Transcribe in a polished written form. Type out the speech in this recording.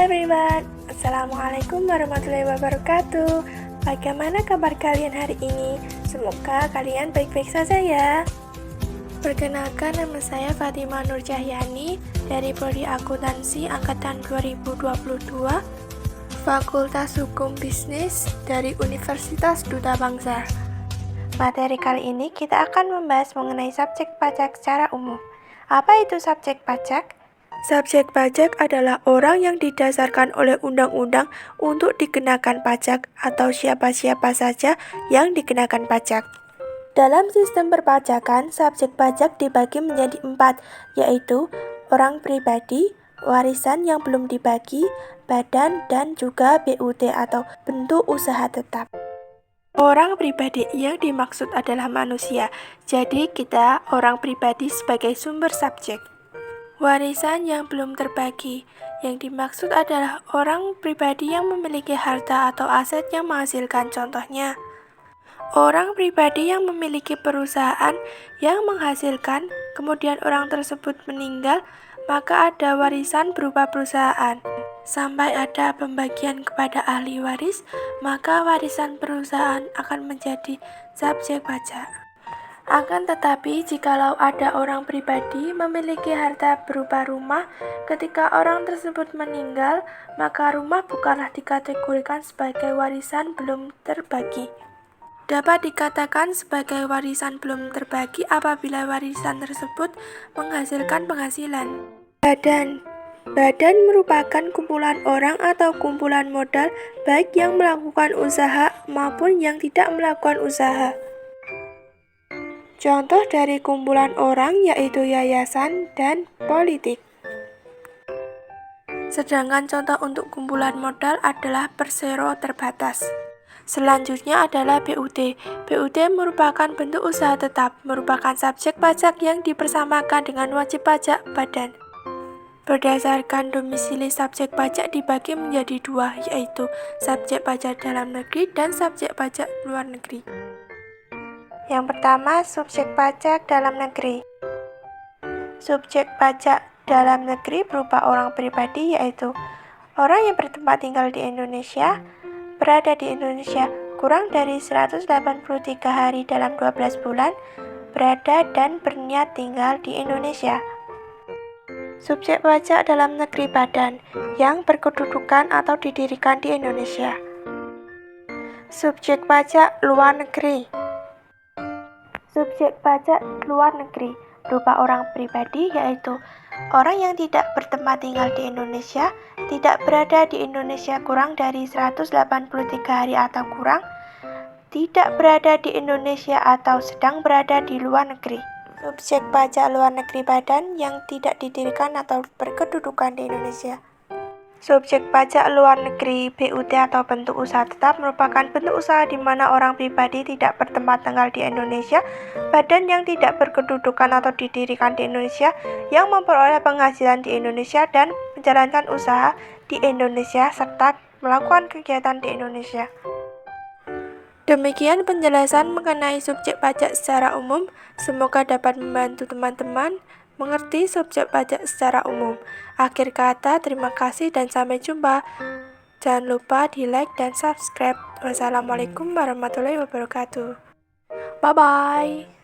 everyone, Assalamualaikum warahmatullahi wabarakatuh. Bagaimana kabar kalian hari ini? Semoga kalian baik-baik saja ya. Perkenalkan, nama saya Fatimah Nur Cahyani dari Prodi Akuntansi Angkatan 2022, Fakultas Hukum Bisnis dari Universitas Duta Bangsa. Materi kali ini kita akan membahas mengenai subjek pajak secara umum. Apa itu subjek pajak? Subjek pajak adalah orang yang didasarkan oleh undang-undang untuk dikenakan pajak atau siapa-siapa saja yang dikenakan pajak. Dalam sistem perpajakan, subjek pajak dibagi menjadi 4, yaitu orang pribadi, warisan yang belum dibagi, badan, dan juga BUT atau bentuk usaha tetap. Orang pribadi yang dimaksud adalah manusia, jadi kita orang pribadi sebagai sumber subjek. Warisan yang belum terbagi, yang dimaksud adalah orang pribadi yang memiliki harta atau aset yang menghasilkan, contohnya orang pribadi yang memiliki perusahaan yang menghasilkan, kemudian orang tersebut meninggal, maka ada warisan berupa perusahaan. Sampai ada pembagian kepada ahli waris, maka warisan perusahaan akan menjadi subjek pajak. Akan tetapi, jikalau ada orang pribadi memiliki harta berupa rumah, ketika orang tersebut meninggal, maka rumah bukanlah dikategorikan sebagai warisan belum terbagi. Dapat dikatakan sebagai warisan belum terbagi apabila warisan tersebut menghasilkan penghasilan. Badan merupakan kumpulan orang atau kumpulan modal, baik yang melakukan usaha maupun yang tidak melakukan usaha. Contoh dari kumpulan orang yaitu yayasan dan politik. Sedangkan contoh untuk kumpulan modal adalah persero terbatas. Selanjutnya adalah BUT. BUT merupakan bentuk usaha tetap, merupakan subjek pajak yang dipersamakan dengan wajib pajak badan. Berdasarkan domisili, subjek pajak dibagi menjadi 2, yaitu subjek pajak dalam negeri dan subjek pajak luar negeri. Yang pertama, subjek pajak dalam negeri. Subjek pajak dalam negeri berupa orang pribadi, yaitu orang yang bertempat tinggal di Indonesia, berada di Indonesia kurang dari 183 hari dalam 12 bulan, berada dan berniat tinggal di Indonesia. Subjek pajak dalam negeri badan yang berkedudukan atau didirikan di Indonesia. Subjek pajak luar negeri. Subjek pajak luar negeri berupa orang pribadi, yaitu orang yang tidak bertempat tinggal di Indonesia, tidak berada di Indonesia kurang dari 183 hari atau kurang, tidak berada di Indonesia atau sedang berada di luar negeri. Subjek pajak luar negeri badan yang tidak didirikan atau berkedudukan di Indonesia. Subjek pajak luar negeri BUT atau bentuk usaha tetap merupakan bentuk usaha di mana orang pribadi tidak bertempat tinggal di Indonesia, badan yang tidak berkedudukan atau didirikan di Indonesia, yang memperoleh penghasilan di Indonesia dan menjalankan usaha di Indonesia serta melakukan kegiatan di Indonesia. Demikian penjelasan mengenai subjek pajak secara umum. Semoga dapat membantu teman-teman mengerti subjek pajak secara umum. Akhir kata, terima kasih dan sampai jumpa. Jangan lupa di like dan subscribe. Wassalamualaikum warahmatullahi wabarakatuh. Bye-bye.